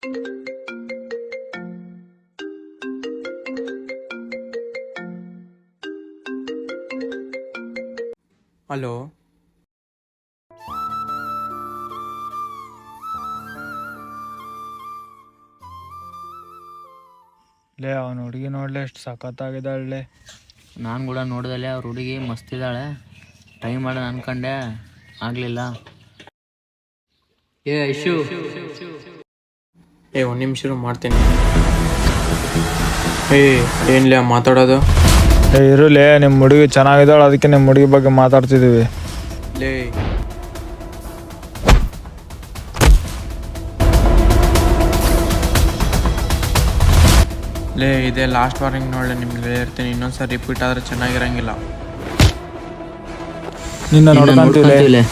Hello, ಲೇ ಅವನ ಹುಡುಗಿ ನೋಡ್ಲೆ ಎಷ್ಟು ಸಖತ್ತಾಗಿದ್ದಾಳೆ. ನಾನು ಕೂಡ ನೋಡಿದಲೆ ಅವ್ರ ಹುಡುಗಿ ಮಸ್ತಿದ್ದಾಳೆ. ಟ್ರೈ ಮಾಡೋಣ ಅನ್ಕೊಂಡೆ, ಆಗಲಿಲ್ಲ. ಏ ಐಶು, ಒಂದು ನಿಮಿಷ ಮಾಡ್ತೀನಿ. ಏನ್ಲೇ ಮಾತಾಡೋದು? ಇರುಲೇ, ನಿಮ್ಮ ಹುಡುಗಿ ಚೆನ್ನಾಗಿದ್ದಾಳೆ, ಅದಕ್ಕೆ ನಿಮ್ಮ ಹುಡುಗಿ ಬಗ್ಗೆ ಮಾತಾಡ್ತಿದ್ದೀವಿ. ಲೇ ಲೇ ಇದೇ ಲಾಸ್ಟ್ ವಾರ್ನಿಂಗ್ ನೋಡಲೆ, ನಿಮ್ಗೆ ಹೇಳ್ತೀನಿ. ಇನ್ನೊಂದ್ಸರಿ ರಿಪೀಟ್ ಆದರೆ ಚೆನ್ನಾಗಿರಂಗಿಲ್ಲ. ನಿನ್ನ ನೋಡ್ಕೊಂತೀವಿ.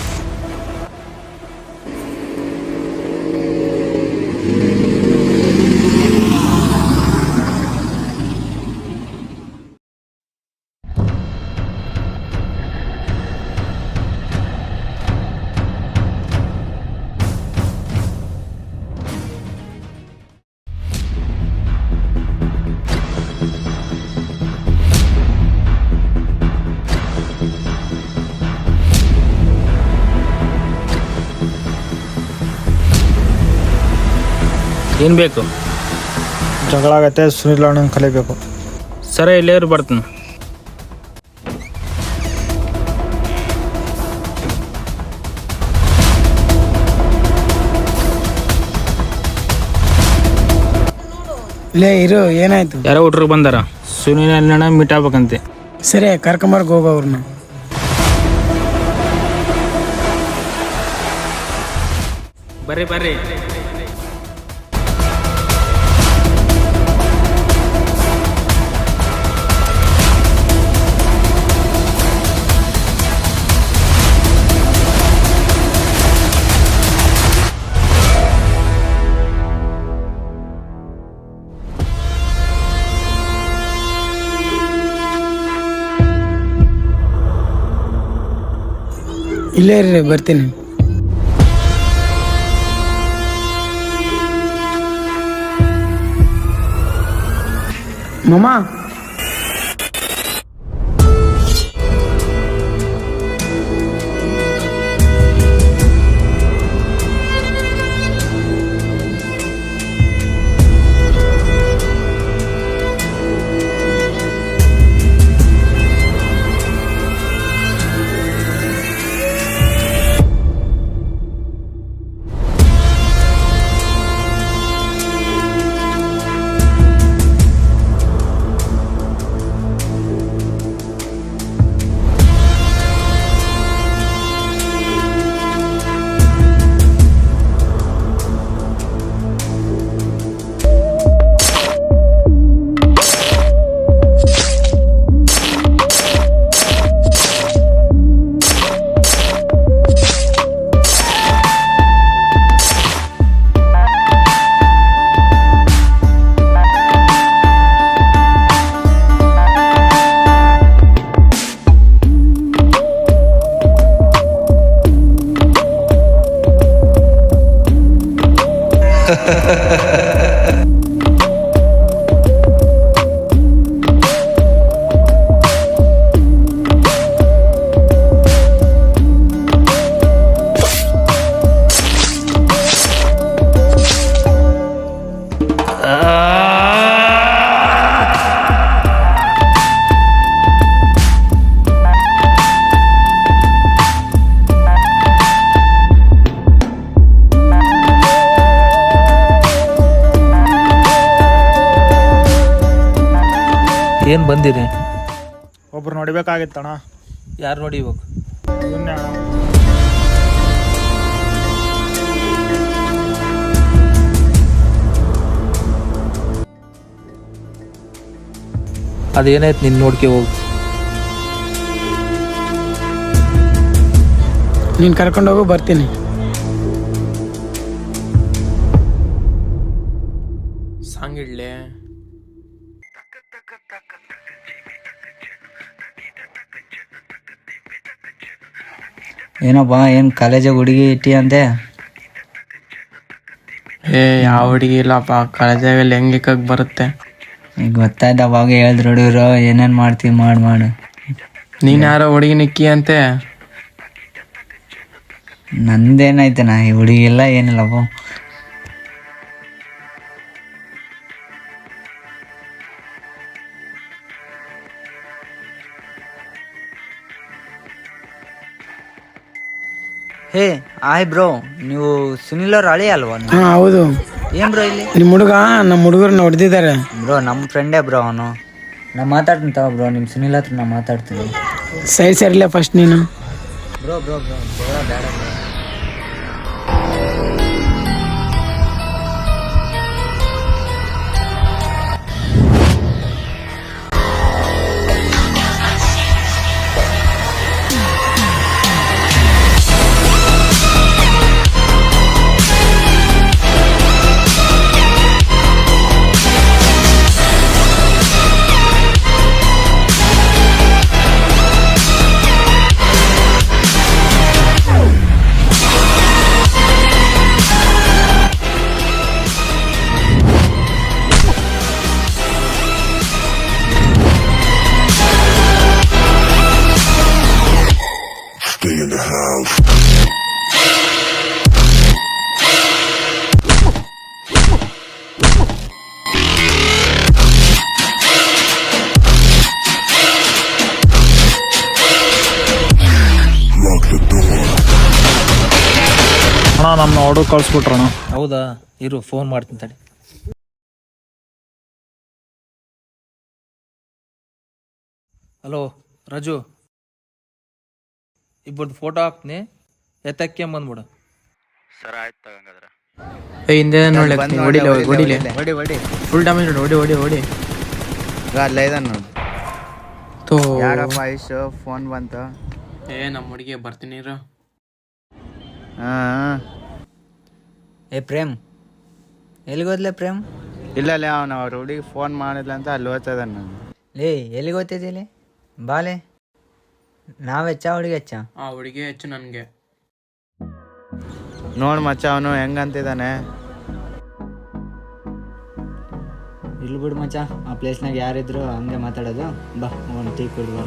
ಏನು ಬೇಕು? ಜಗಳ ಆಗತ್ತೆ, ಸುನಿಲ್ ಅಣ್ಣಂಗೆ ಕಲಿಬೇಕು. ಸರಿ, ಇಲ್ಲೇರು ಬರ್ತೀನಿ. ಲೇ ಇರು, ಏನಾಯ್ತು? ಯಾರೋ ಹುಟ್ರಿಗೆ ಬಂದಾರ, ಸುನಿಲ್ ಅಣ್ಣ ಮೀಟ್ ಆಗ್ಬೇಕಂತೆ. ಸರಿ, ಕರ್ಕೊಂಬರ್ಗ ಹೋಗೋ ಅವ್ರನ್ನ. ಬರ್ರಿ ಬರ್ರಿ. ಇಲ್ಲೇ ಇರ್ರಿ, ಬರ್ತೀನಿ. ಮಾಮ, ಏನು ಬಂದಿರಿ? ಒಬ್ರು ನೋಡಿಬೇಕಾಗಿತ್ತಣ್ಣ. ಯಾರು ನೋಡಿಬೇಕು? ಇವನ್ನೇ ಅಣ್ಣ. ಅದೇನಾಯ್ತು, ನಿನ್ನ ನೋಡ್ಕೆ ಹೋಗಿ. ನೀನು ಕರ್ಕೊಂಡು ಹೋಗು, ಬರ್ತೀನಿ. ಸಾಂಗ್ ಇಡ್ಲೆ. ಏನಪ್ಪ, ಏನು ಕಾಲೇಜಾಗ ಹುಡುಗಿ ಇಟ್ಟಿ ಅಂತೆ? ಯಾವ ಹುಡುಗಿ ಇಲ್ಲಪ್ಪ ಕಾಲೇಜಾಗಲ್ಲಿ ಹೆಂಗೆ ಬರುತ್ತೆ. ಈಗ ಗೊತ್ತಾಯ್ತು, ಅವಾಗ ಹೇಳಿದ್ರು ಹುಡುಗರು ಏನೇನು ಮಾಡ್ತೀವಿ ಮಾಡು. ನೀನು ಯಾರೋ ಹುಡುಗಿ ನಿಕ್ಕಿ ಅಂತೆ. ನಂದೇನಾಯ್ತಣ್ಣ, ಈ ಹುಡುಗಿ ಇಲ್ಲ ಏನಿಲ್ಲಪ್ಪ. ಹೇ ಆಯ್ ಬ್ರೋ, ನೀವು ಸುನಿಲ್ ಅವ್ರ ಹಳಿ ಅಲ್ವಾ? ಹಾ ಹೌದು. ಏನ್ ಬ್ರೋ ಇಲ್ಲಿ? ನಿಮ್ಮ ಹುಡುಗ ನಮ್ಮ ಹುಡುಗರನ್ನ ಹೊಡೆದಿದ್ದಾರೆ. ಬ್ರೋ ನಮ್ಮ ಫ್ರೆಂಡೇ ಬ್ರೋ ಅವನು. ನಾ ಮಾತಾಡ್ತೀನಿ ತಗೋ ಬ್ರೋ, ನಿಮ್ಮ ಸುನಿಲ್ ಹತ್ರ ನಾ ಮಾತಾಡ್ತೀನಿ. ಸರಿಲ್ಲ ಫಸ್ಟ್ ನೀನು. ಬ್ರೋ ಬೇಡ ಬ್ರೋ. ಅಣ್ಣ ನಮ್ಮ ಆರ್ಡರ್ ಕಳ್ಸ್ಬಿಟ್ರಣ. ಹೌದಾ, ಇರು ಫೋನ್ ಮಾಡ್ತೀನಿ ತಡಿ. ಹಲೋ ರಾಜು, ಇಬ್ಬರದು ಫೋಟೋ ಹಾಕ್ತೀನಿ, ಎತ್ತಕ್ಕೆ ಬಂದ್ಬಿಡು. ಹಿಂದೆ ನೋಡ್ಲಿ ಹೊಡಿಲೆ ಫುಲ್ ಡ್ಯಾಮೇಜ್ ಹೊಡಿ ಅಲ್ಲ ಇದನ್ನು ತೋ ಯಾರಪ್ಪ ಆಯುಷ್ ಫೋನ್ ಬಂತು. ನಮ್ಮ ಹುಡುಗಿ ಬರ್ತೀನಿ ಇರು. ಹಾಂ ಏ ಪ್ರೇಮ್, ಎಲ್ಲಿಗೋದ್ಲೆ ಪ್ರೇಮ್? ಇಲ್ಲ ಅವನು ಅವ್ರ ಹುಡುಗಿ ಫೋನ್ ಮಾಡಿಲ್ಲ ಅಂತ ಅಲ್ಲಿ ಓದ್ತದ ನಾನು. ಲೇ ಎಲ್ಲಿಗೆ ಓದ್ತಿದ್ದೀಲಿ? ಬಾಲೆ, ನಾವು ಹೆಚ್ಚ ಹುಡುಗಿ ಹೆಚ್ಚ? ಆ ಹುಡುಗಿ ಹೆಚ್ಚು ನನಗೆ. ನೋಡ್ ಮಚ್ಚ ಅವನು ಹೆಂಗಂತಿದ್ದಾನೆ. ಇಲ್ಲಿ ಬಿಡು ಮಚ್ಚ, ಆ ಪ್ಲೇಸ್ನಾಗ ಯಾರಿದ್ರು ಹಂಗೆ ಮಾತಾಡೋದು. ಬಾ ಒಂದು ಟೀ ಕುಡ್ದು.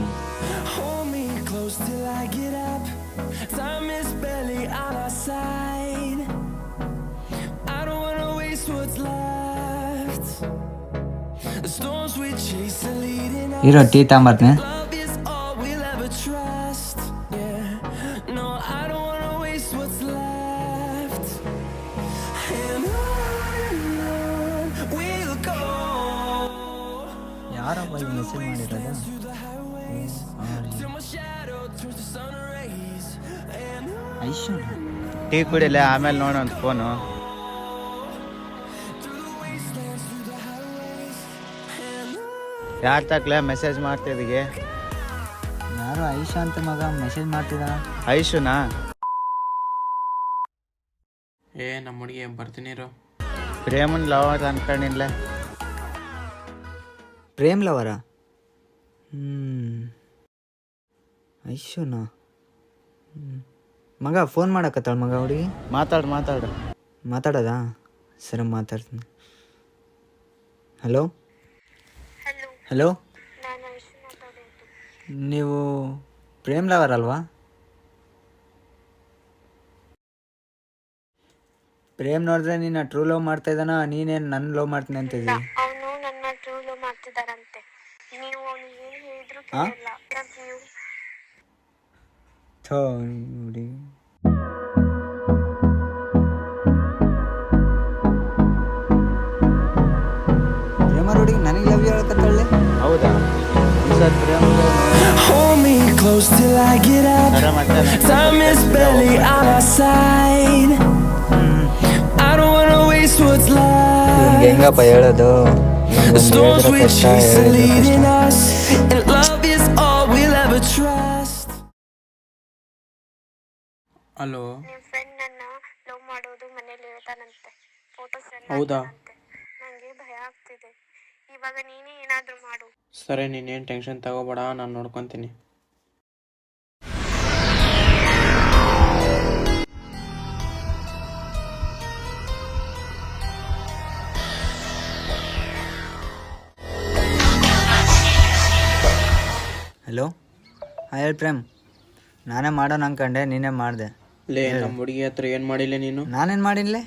ಇರೋ ಟೀ ತಗೊಂಬರ್ತೀನಿ. ಯಾರಪ್ಪ ಈಗ ಮೆಸೇಜ್ ಮಾಡಿರೋದು? ಐಶು ಟೀ ಕುಡಿಲ್ಲ, ಆಮೇಲೆ ನೋಡೋಣ ಫೋನು. ಯಾರು ತಕ್ಲೆ ಮೆಸೇಜ್ ಮಾಡ್ತಿದ್ದೀಗೆ? ಯಾರು ಐಶಾ ಅಂತ ಮಗ ಮೆಸೇಜ್ ಮಾಡ್ತಿದ್ದಾರ. ಐಶುನಾ? ನಮ್ಮ ಹುಡುಗಿ ಬರ್ತೀನಿ ಇರು. ಪ್ರೇಮನ್ ಲವರ್ ಅನ್ಕೊಂಡಿಲ್ಲ. ಪ್ರೇಮ್ ಲವರ? ಐಶುನಾ? ಮಗ ಫೋನ್ ಮಾಡಕತ್ತಾಳ ಮಗ ಹುಡುಗಿ. ಮಾತಾಡೋದಾ? ಸರಿ ಮಾತಾಡ್ತೀನಿ. ಹಲೋ ಹಲೋ, ನೀವು ಪ್ರೇಮ್ ಲವರ್ ಅಲ್ವಾ? ಪ್ರೇಮ್ ನೋಡಿದ್ರೆ ನೀನು ಟ್ರೂ ಲವ್ ಮಾಡ್ತಾ ಇದ್ದಾನ, ನೀನೇನು ನನ್ನ ಲವ್ ಮಾಡ್ತೀನಿ ಅಂತಿದ್ದಿ. ಅವನು ನನ್ನ ಟ್ರೂ ಲವ್ ಮಾಡ್ತಿದ್ದಾರಂತೆ. ನೀವು ಅವನು ಏನು ಹೇಳಿದ್ರು ಕೇಳಲ್ಲ. ಥೋ ಹುಡುಗಿ. ಪ್ರೇಮ ಹುಡುಗಿ ನನಗೆ ಲವ್ ಹೇಳಕತ್ತಾಳೆ. ಹೌದಾ? Hold me close till I get up. Time is barely on our side. I don't wanna waste what's left. ಹೆಂಗಪ್ಪ ಹೇಳೋದು? The storms we chase are leading us, and love is all we'll ever trust. Hello, ನಿಮ್ಮ friend ನನ್ನ love ಮಾಡೋದು ಮನೇಲಿ ಹೇಳ್ತಾನಂತೆ. Photos ಹೌದಾ? ನನಗೆ ಭಯ ಆಗ್ತಿದೆ. ಇವಾಗ ನೀನೇ ಏನಾದರೂ ಮಾಡು. ಸರಿ, ನೀನೇನು ಟೆನ್ಷನ್ ತಗೋಬೇಡ, ನಾನು ನೋಡ್ಕೊತೀನಿ. ಹಲೋ ಹಾಂ ಹೇಳಿ ಪ್ರೇಮ್. ನಾನೇ ಮಾಡೋಣ ಅನ್ಕಂಡೆ, ನೀನೇ ಮಾಡಿದೆ. ಲೇ ನಮ್ಮ ಹುಡುಗಿ ಹತ್ರ ಏನು ಮಾಡಿಲ್ಲ ನೀನು? ನಾನೇನು ಮಾಡಿನ್ಲೆ?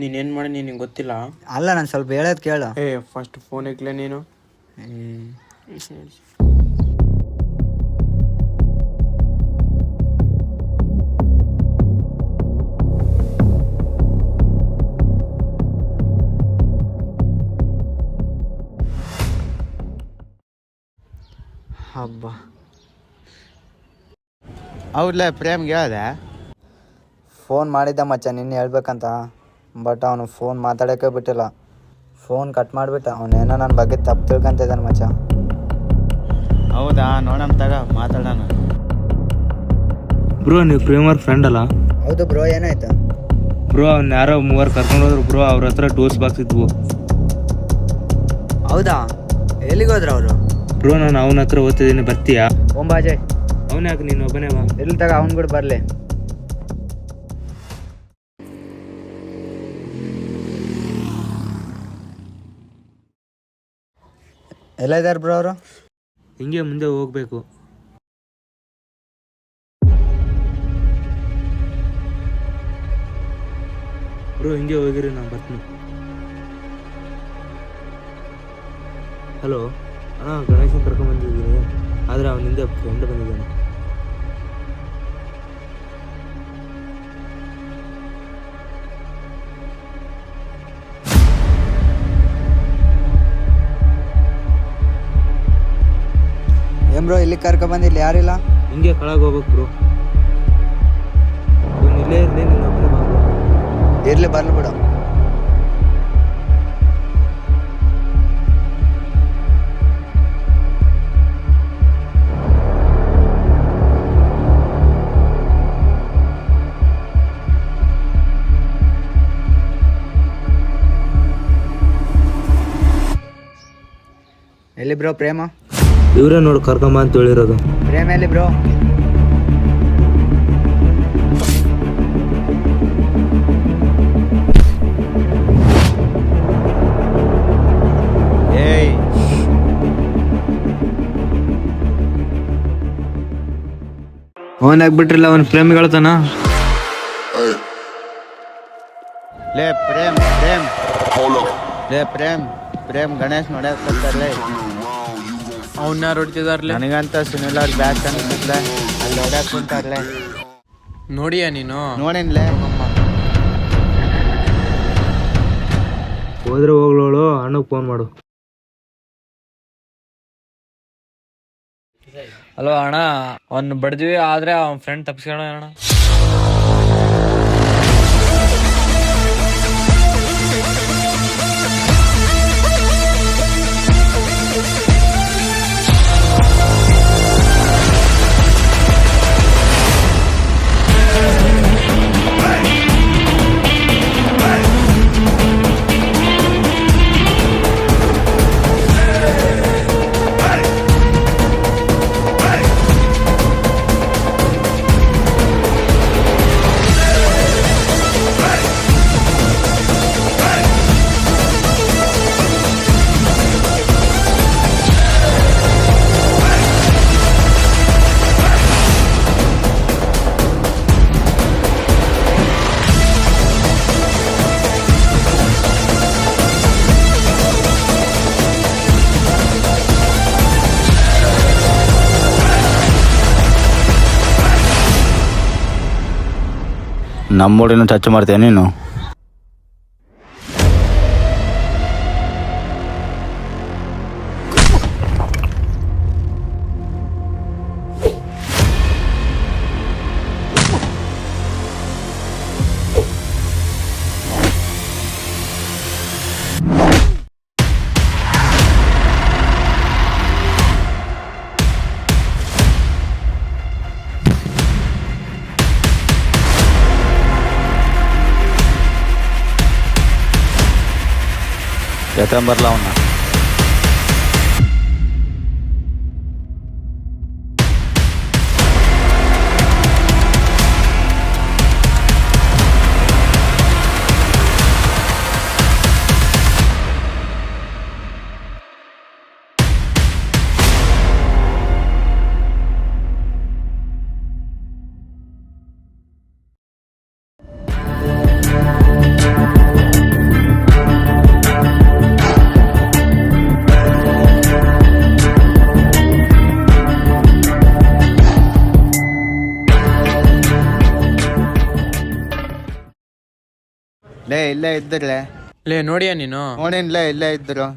ನೀನೇನು ಮಾಡಿ ನಿನಗೆ ಗೊತ್ತಿಲ್ಲ? ಅಲ್ಲ ನಾನು ಸ್ವಲ್ಪ ಹೇಳೋದು ಕೇಳು. ಫಸ್ಟ್ ಫೋನ್ ಇಕ್ಲೆ ನೀನು. ಹಬ್ಬ ಹೌದ್ಲೇ ಪ್ರೇಮ್ಗೆ ಹೇಳ್ದೆ? ಫೋನ್ ಮಾಡಿದ್ದ ಮಚ್ಚ ನಿನ್ನೆ ಹೇಳ್ಬೇಕಂತ, ಬಟ್ ಅವನು ಫೋನ್ ಮಾತಾಡೋಕ್ಕೆ ಬಿಟ್ಟಿಲ್ಲ. ಫೋನ್ ಕಟ್ ಮಾಡಿಬಿಟ್ಟ. ಅವನೇನೋ ನನ್ನ ಬಗ್ಗೆ ತಪ್ಪು ತಿಳ್ಕೊಂತಿದ್ದಾನೆ ಮಚ್ಚ. ಹೌದಾ, ನೋಡೋಣ ತಗ ಮಾತಾಡೋಣ. ಬ್ರೋ ನೀವು ಪ್ರೇಮರ್ ಫ್ರೆಂಡ್ ಅಲ್ಲ? ಹೌದು ಬ್ರೋ, ಏನಾಯ್ತು ಬ್ರೋ ಅವ್ನು ಯಾರೋ 3 ಕರ್ಕೊಂಡು ಹೋದ್ರು ಬ್ರೋ. ಅವ್ರ ಹತ್ರ ಟೂಲ್ಸ್ ಬಾಕ್ಸ್ ಇದ್ವು. ಹೌದಾ, ಎಲ್ಲಿಗೆ ಹೋದ್ರು ಅವರು? ಬ್ರೋ ನಾನು ಅವನ ಹತ್ರ ಓದ್ತಿದ್ದೀನಿ, ಬರ್ತೀಯಾ? ಓಂಬಾಜಯ್ ಅವನ ಯಾಕೆ ನೀನು ಒಬ್ಬನೇ ಬಾ. ಎಲ್ಲಿ ತಗ, ಅವ್ನು ಕೂಡ ಬರಲಿ. ಎಲ್ಲ ಇದ್ದಾರೆ ಬ್ರೋ ಅವರು? ಹಿಂಗೆ ಮುಂದೆ ಹೋಗ್ಬೇಕು. ಬ್ರೋ ಹಿಂಗೆ ಹೋಗಿರಿ, ನಾನು ಬರ್ತೀನಿ. ಹಲೋ ಅಣ್ಣ, ಗಣೇಶನ್ ಕರ್ಕೊಂಡ್ ಬಂದಿದ್ದೀನಿ, ಆದರೆ ಅವನಿಂದ ಫ್ರೆಂಡ್ ಬಂದಿದ್ದಾನೆ. ಏನ್ ಬ್ರೋ ಇಲ್ಲಿ ಕರ್ಕೊಂಡ್ಬಂದಿಲ್ಲ, ಯಾರಿಲ್ಲ? ಹಿಂಗೆ ಕೆಳಗೆ ಹೋಗ್ಬೇಕು ಬ್ರೋ. ನೀನು ಇಲ್ಲೇ ಇರಲಿ, ನೀನು ಒಬ್ಬನೇ ಬಾ. ಇರ್ಲಿ, ಬರ್ಲಿ ಬಿಡು. ಎಲ್ಲಿ ಬ್ರೋ ಪ್ರೇಮ? ಇವರೇ ನೋಡಿ ಕರ್ಕೊಂಬ ಅಂತ ಹೇಳಿರೋದು. ಪ್ರೇಮ ಎಲ್ಲಿ ಬ್ರೋ? ಏಯ್ ಅವನಾಗ್ಬಿಟ್ರಿಲ್ಲ, ಅವನ ಪ್ರೇಮಿಗಳತನ. ಲೇ ಪ್ರೇಮ್ ಪ್ರೇಮ್ ಲೇ ಪ್ರೇಮ್ ಪ್ರೇಮ್ ಗಣೇಶ್ ನೋಡ್ಯಾಕತ್ತಾರಲೇ. ಅವ್ನ ಯಾರು ಹೊಡಿತಿದಾರ್ಲೆ? ನನಗಂತ ಸುನಿಲ್ ಅವ್ರ ಬ್ಯಾಗ್ ಅನ್ಸುತ್ತೆ, ಅಲ್ಲಿ ನೋಡ್ಯಾಕ ಕುಂತಾರ್ಲೆ. ನೋಡಿಯಾ ನೀನು? ನೋಡಿನ್ಲೆ. ಹೋದ್ರೆ ಹೋಗ್ಲೋಳು, ಅಣ್ಣಗೆ ಫೋನ್ ಮಾಡು. ಹಲೋ ಅಣ್ಣ, ಅವ್ನು ಬಡ್ದ್ವಿ, ಆದರೆ ಅವ್ನ ಫ್ರೆಂಡ್ ತಪ್ಪಿಸ್ಕೊಳ್ಳೋಣ ಅಣ್ಣ. ನಮ್ಮೂರಿನ ಟಚ್ ಮಾಡ್ತೀಯ ನೀನು? ಎತ್ತಂಬರ್ಲ ಅವನ್ನ. ಇಲ್ಲೇ ಇದ್ದಿರ್ಲೆ ಲೇ ನೋಡಿಯಾ ನೀನು? ನೋಡಿನ್ಲೇ ಇಲ್ಲೇ ಇದ್ರು.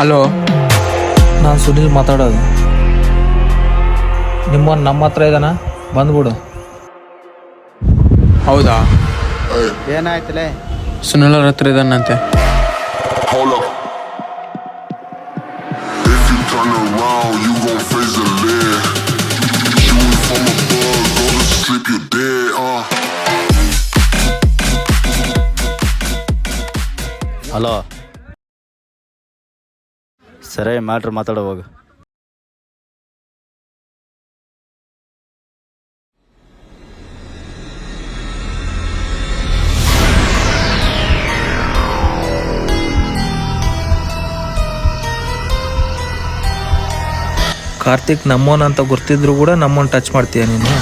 ಹಲೋ, ನಾನು ಸುನೀಲ್ ಮಾತಾಡೋದು. ನಿಮ್ಮವ್ನು ನಮ್ಮ ಹತ್ರ ಇದ್ದಾನ, ಬಂದ್ಬಿಡು. ಹೌದಾ? ಏನಾಯ್ತಲೇ? ಸುನಿಲ್ ಅವ್ರ ಹತ್ರ ಇದ್ದಾನಂತೆ. ಹಲೋ, ಸರಿ ಮ್ಯಾಟ್ರ್ ಮಾತಾಡೋ ಹೋಗು. ಕಾರ್ತಿಕ್ ನಮ್ಮೋನ್ ಅಂತ ಗೊತ್ತಿದ್ರು ಕೂಡ ನಮ್ಮನ್ನ ಟಚ್ ಮಾಡ್ತೀಯ ನೀನು?